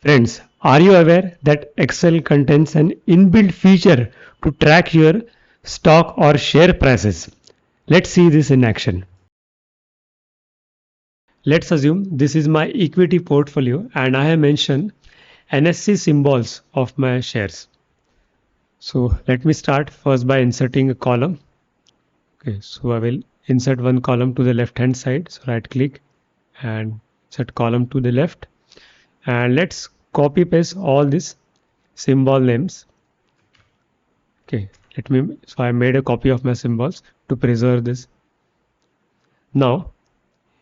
Friends, are you aware that Excel contains an inbuilt feature to track your stock or share prices? Let's see this in action. Let's assume this is my equity portfolio and I have mentioned NSC symbols of my shares. So let me start first by inserting a column. Okay, so I will insert one column to the left hand side. So right click and set column to the left. And let's copy paste all these symbol names. Okay, so I made a copy of my symbols to preserve this. Now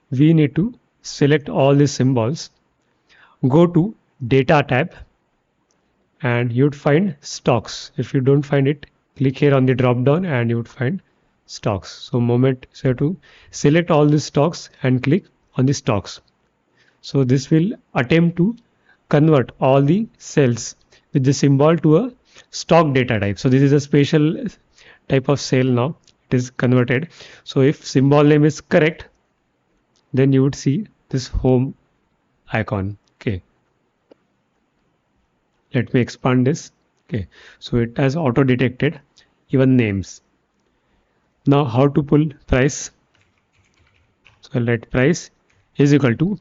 we need to select all these symbols, go to data tab and you would find stocks. If you don't find it, click here on the drop down and you would find stocks. So you have to select all these stocks and click on the stocks. So this will attempt to convert all the cells with the symbol to a stock data type. So this is a special type of cell now. It is converted. So if symbol name is correct, then you would see this home icon. Okay. Let me expand this. Okay. So it has auto detected even names. Now how to pull price? So I'll write price is equal to,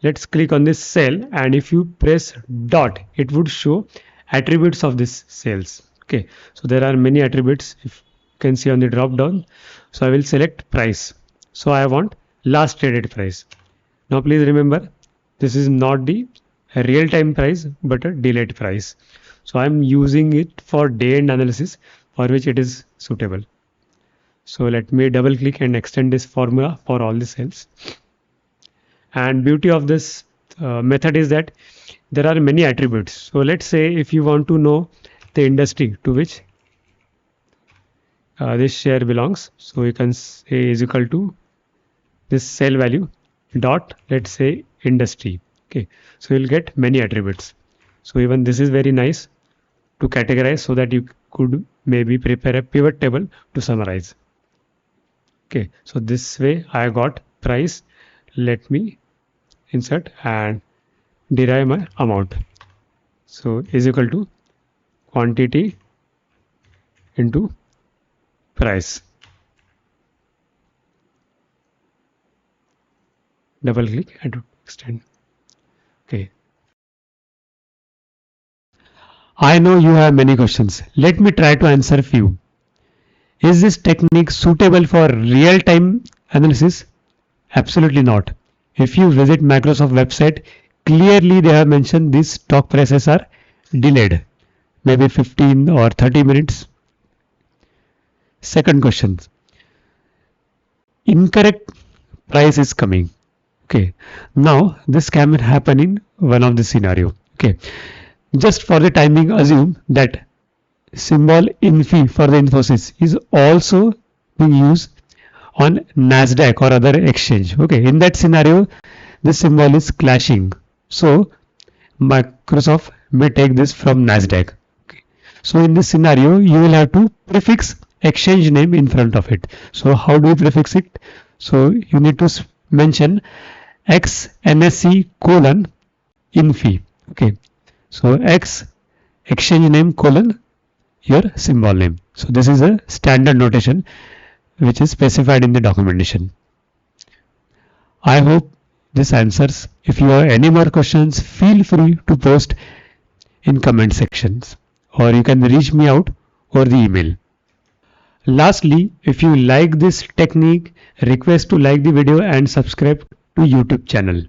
let's click on this cell and if you press dot, it would show attributes of this cells. Okay. So there are many attributes if you can see on the drop down. So I will select price. So I want last traded price. Now please remember, this is not the real time price but a delayed price. So I'm using it for day end analysis for which it is suitable. So let me double click and extend this formula for all the cells. And beauty of this method is that there are many attributes. So let's say if you want to know the industry to which this share belongs, so you can say is equal to this cell value dot, let's say industry. Okay, so you'll get many attributes. So even this is very nice to categorize so that you could maybe prepare a pivot table to summarize. Okay, so this way I got price. Let me insert and derive my amount. So is equal to quantity into price. Double click and extend. Okay. I know you have many questions. Let me try to answer few. Is this technique suitable for real-time analysis? Absolutely not. If you visit Microsoft website, clearly they have mentioned these stock prices are delayed, maybe 15 or 30 minutes. Second question. Incorrect price is coming. Okay. Now this can happen in one of the scenario. Okay. Just for the timing, assume that symbol INFI for the Infosys is also being used on Nasdaq or other exchange. Okay, in that scenario, this symbol is clashing. So Microsoft may take this from Nasdaq. Okay. So in this scenario, you will have to prefix exchange name in front of it. So how do you prefix it? So you need to mention XNSC colon INFI. Okay. So X exchange name colon your symbol name. So this is a standard notation which is specified in the documentation. I hope this answers. If you have any more questions, feel free to post in comment sections or you can reach me out over the email. Lastly, if you like this technique, request to like the video and subscribe to YouTube channel.